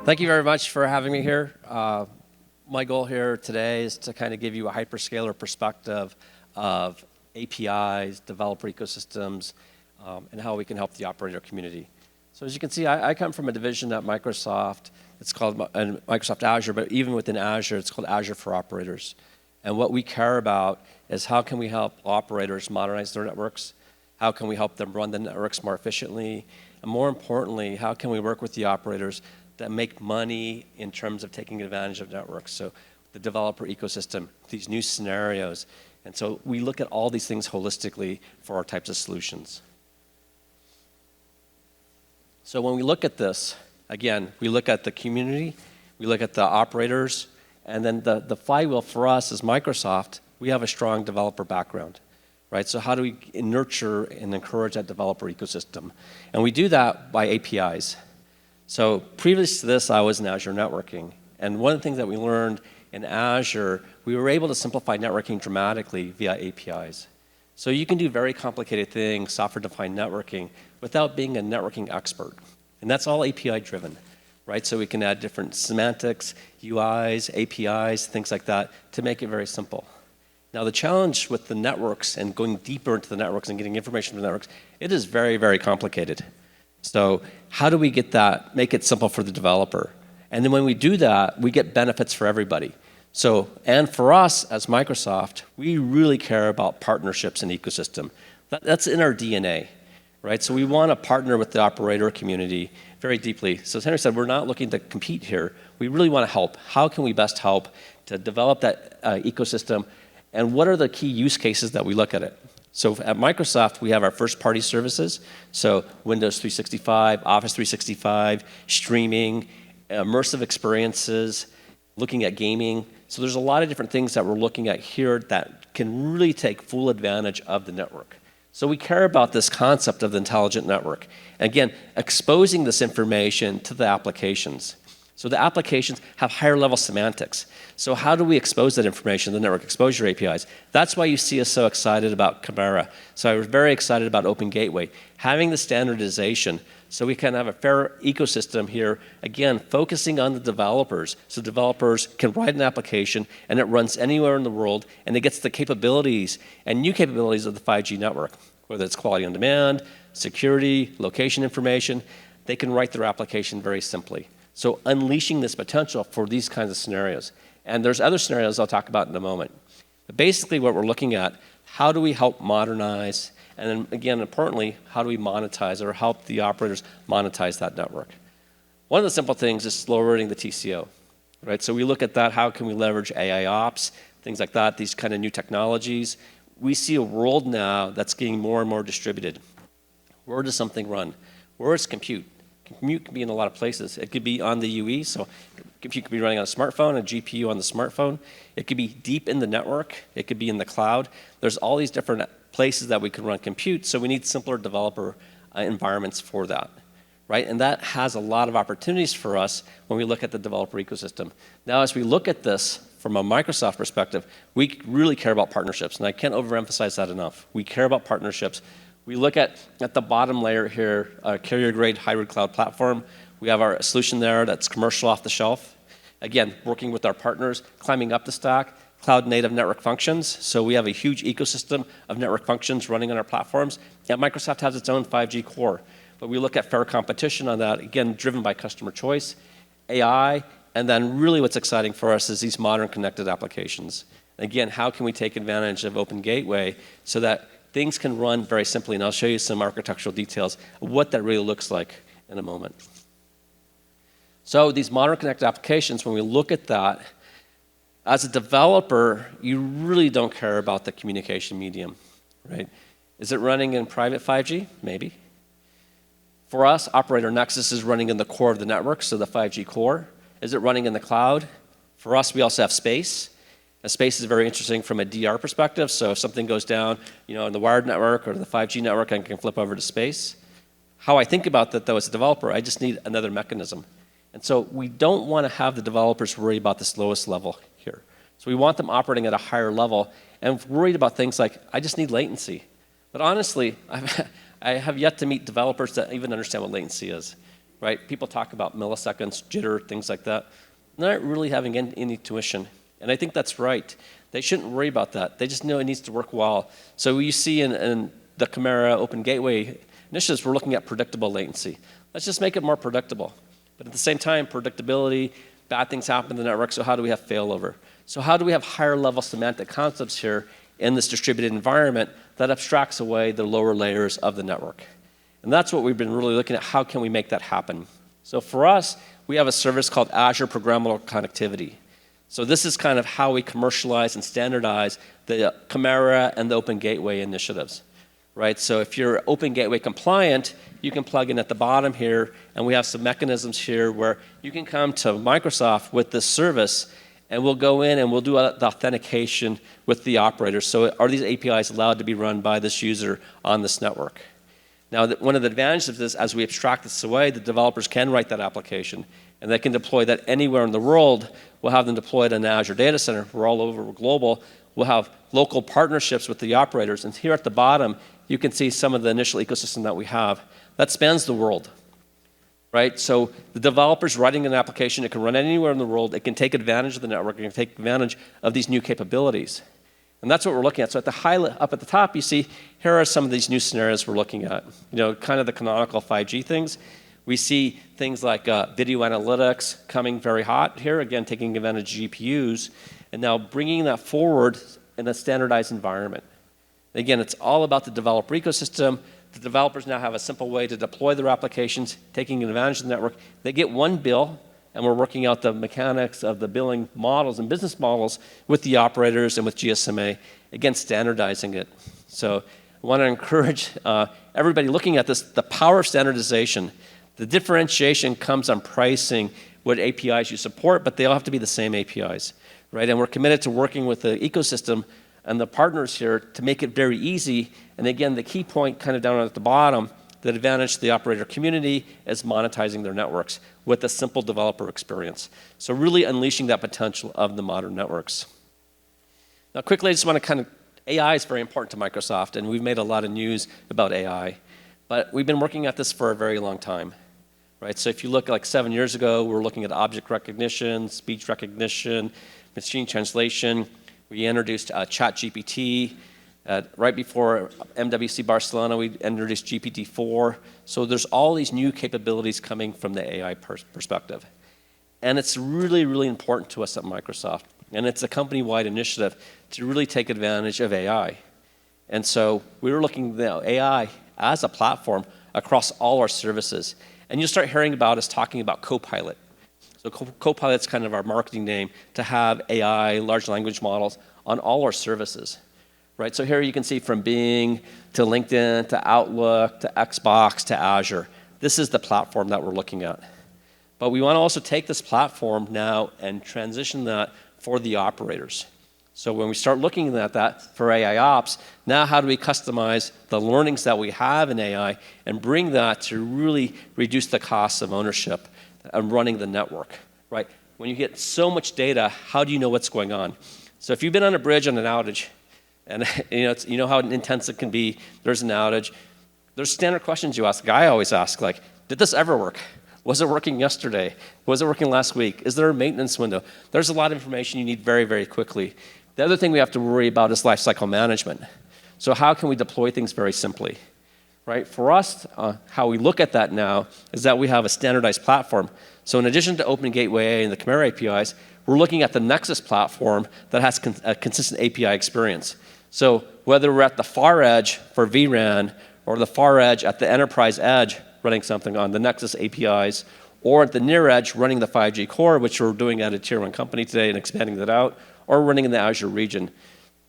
Thank you very much for having me here. My goal here today is to kind of give you a hyperscaler perspective of APIs, developer ecosystems, and how we can help the operator community. So as you can see, I come from a division at Microsoft. It's called Microsoft Azure, but even within Azure, it's called Azure for Operators. And what we care about is how can we help operators modernize their networks? How can we help them run the networks more efficiently? And more importantly, how can we work with the operators that make money in terms of taking advantage of networks? So the developer ecosystem, these new scenarios. And so we look at all these things holistically for our types of solutions. So when we look at this, again, we look at the community, we look at the operators, and then the flywheel for us as Microsoft, we have a strong developer background. Right? So how do we nurture and encourage that developer ecosystem? And we do that by APIs. So previous to this, I was in Azure networking. And one of the things that we learned in Azure, we were able to simplify networking dramatically via APIs. So you can do very complicated things, software-defined networking, without being a networking expert. And that's all API driven. Right? So we can add different semantics, UIs, APIs, things like that to make it very simple. Now the challenge with the networks and going deeper into the networks and getting information from the networks, it is very, very complicated. So how do we get that, make it simple for the developer? And then when we do that, we get benefits for everybody. So, and for us as Microsoft, we really care about partnerships and ecosystem. That's in our DNA, right? So we want to partner with the operator community very deeply. So as Henry said, we're not looking to compete here. We really want to help. How can we best help to develop that ecosystem? And what are the key use cases that we look at it? So at Microsoft, we have our first-party services. So Windows 365, Office 365, streaming, immersive experiences, looking at gaming. So there's a lot of different things that we're looking at here that can really take full advantage of the network. So we care about this concept of the intelligent network. And again, exposing this information to the applications. So the applications have higher level semantics. So how do we expose that information, the network exposure APIs? That's why you see us so excited about Chimera. So I was very excited about Open Gateway, having the standardization so we can have a fair ecosystem here, again, focusing on the developers. So developers can write an application and it runs anywhere in the world and it gets the capabilities and new capabilities of the 5G network, whether it's quality on demand, security, location information, they can write their application very simply. So unleashing this potential for these kinds of scenarios. And there's other scenarios I'll talk about in a moment. But basically what we're looking at, how do we help modernize, and then again, importantly, how do we monetize or help the operators monetize that network? One of the simple things is lowering the TCO, right? So we look at that, how can we leverage AI ops, things like that, these kind of new technologies. We see a world now that's getting more and more distributed. Where does something run? Where is compute? Compute can be in a lot of places. It could be on the UE, so compute could be running on a smartphone, a GPU on the smartphone. It could be deep in the network. It could be in the cloud. There's all these different places that we can run compute, so we need simpler developer environments for that, right? And that has a lot of opportunities for us when we look at the developer ecosystem. Now, as we look at this from a Microsoft perspective, we really care about partnerships, and I can't overemphasize that enough. We care about partnerships. We look at the bottom layer here, carrier-grade hybrid cloud platform. We have our solution there that's commercial off the shelf. Again, working with our partners, climbing up the stack, cloud-native network functions. So we have a huge ecosystem of network functions running on our platforms. And Microsoft has its own 5G core. But we look at fair competition on that, again, driven by customer choice, AI, and then really what's exciting for us is these modern connected applications. Again, how can we take advantage of Open Gateway so that things can run very simply, and I'll show you some architectural details of what that really looks like in a moment. So these modern connected applications, when we look at that, as a developer, you really don't care about the communication medium, right? Is it running in private 5G? Maybe. For us, Operator Nexus is running in the core of the network, so the 5G core. Is it running in the cloud? For us, we also have space. Space is very interesting from a DR perspective, so if something goes down, in the wired network or the 5G network, I can flip over to space. How I think about that, though, as a developer, I just need another mechanism. And so we don't want to have the developers worry about this lowest level here. So we want them operating at a higher level and worried about things like, I just need latency. But honestly, I have yet to meet developers that even understand what latency is. right? People talk about milliseconds, jitter, things like that. They're not really having any tuition. And I think that's right. They shouldn't worry about that. They just know it needs to work well. So you see in the GSMA Open Gateway initiatives, we're looking at predictable latency. Let's just make it more predictable. But at the same time, predictability, bad things happen in the network, so how do we have failover? So how do we have higher level semantic concepts here in this distributed environment that abstracts away the lower layers of the network? And that's what we've been really looking at. How can we make that happen? So for us, we have a service called Azure Programmable Connectivity. So this is kind of how we commercialize and standardize the GSMA and the Open Gateway initiatives, right? So if you're Open Gateway compliant, you can plug in at the bottom here, and we have some mechanisms here where you can come to Microsoft with this service, and we'll go in and we'll do the authentication with the operator. So are these APIs allowed to be run by this user on this network? Now, one of the advantages of this, as we abstract this away, the developers can write that application, and they can deploy that anywhere in the world. We'll have them deployed in an Azure data center. We're all over, we're global. We'll have local partnerships with the operators. And here at the bottom, you can see some of the initial ecosystem that we have. That spans the world, right? So the developer's writing an application. It can run anywhere in the world. It can take advantage of the network. It can take advantage of these new capabilities. And that's what we're looking at. So at the up at the top, you see, here are some of these new scenarios we're looking at. You know, kind of the canonical 5G things. We see things like video analytics coming very hot here, again, taking advantage of GPUs, and now bringing that forward in a standardized environment. Again, it's all about the developer ecosystem. The developers now have a simple way to deploy their applications, taking advantage of the network. They get one bill, and we're working out the mechanics of the billing models and business models with the operators and with GSMA, again, standardizing it. So I want to encourage everybody looking at this, the power of standardization. The differentiation comes on pricing what APIs you support, but they all have to be the same APIs, right? And we're committed to working with the ecosystem and the partners here to make it very easy. And again, the key point kind of down at the bottom, the advantage to the operator community is monetizing their networks with a simple developer experience. So really unleashing that potential of the modern networks. Now quickly, I just want to kind of, AI is very important to Microsoft, and we've made a lot of news about AI. But we've been working at this for a very long time. Right? So if you look like 7 years ago, we were looking at object recognition, speech recognition, machine translation. We introduced ChatGPT. Right before MWC Barcelona, we introduced GPT-4. So there's all these new capabilities coming from the AI perspective. And it's really, really important to us at Microsoft. And it's a company-wide initiative to really take advantage of AI. And so we were looking at AI as a platform across all our services. And you'll start hearing about us talking about Copilot. So Copilot's kind of our marketing name to have AI, large language models, on all our services. Right? So here you can see from Bing to LinkedIn to Outlook to Xbox to Azure. This is the platform that we're looking at. But we want to also take this platform now and transition that for the operators. So when we start looking at that for AI ops, now how do we customize the learnings that we have in AI and bring that to really reduce the costs of ownership and running the network, right? When you get so much data, how do you know what's going on? So if you've been on a bridge on an outage, and you know how intense it can be, there's an outage, there's standard questions you ask. I always ask, like, did this ever work? Was it working yesterday? Was it working last week? Is there a maintenance window? There's a lot of information you need very, very quickly. The other thing we have to worry about is lifecycle management. So how can we deploy things very simply, right? For us, how we look at that now is that we have a standardized platform. So in addition to Open Gateway and the GSMA APIs, we're looking at the Nexus platform that has a consistent API experience. So whether we're at the far edge for vRAN or the far edge at the enterprise edge running something on the Nexus APIs, or at the near edge running the 5G core, which we're doing at a tier 1 company today and expanding that out, or running in the Azure region.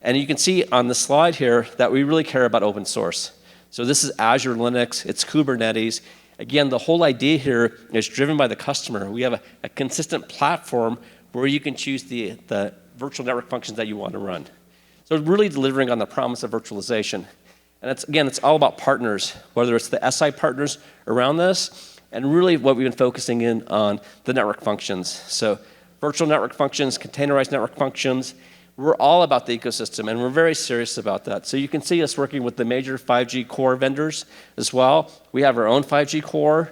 And you can see on the slide here that we really care about open source. So this is Azure Linux, it's Kubernetes. Again, the whole idea here is driven by the customer. We have a consistent platform where you can choose the virtual network functions that you want to run. So it's really delivering on the promise of virtualization. And it's all about partners, whether it's the SI partners around this, and really what we've been focusing in on the network functions. So virtual network functions, containerized network functions, we're all about the ecosystem, and we're very serious about that. So you can see us working with the major 5G core vendors as well. We have our own 5G core,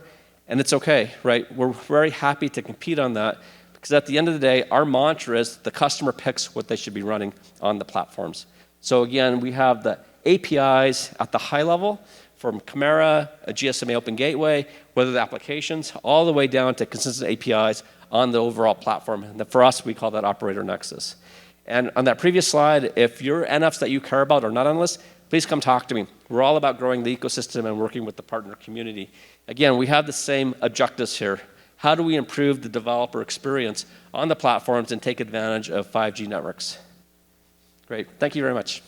And it's okay, right? We're very happy to compete on that because at the end of the day, our mantra is the customer picks what they should be running on the platforms. So again, we have the APIs at the high level from Chimera, a GSMA Open Gateway, whether the applications, all the way down to consistent APIs on the overall platform. And for us, we call that Operator Nexus. And on that previous slide, if your NFs that you care about are not on the list, please come talk to me. We're all about growing the ecosystem and working with the partner community. Again, we have the same objectives here. How do we improve the developer experience on the platforms and take advantage of 5G networks? Great. Thank you very much.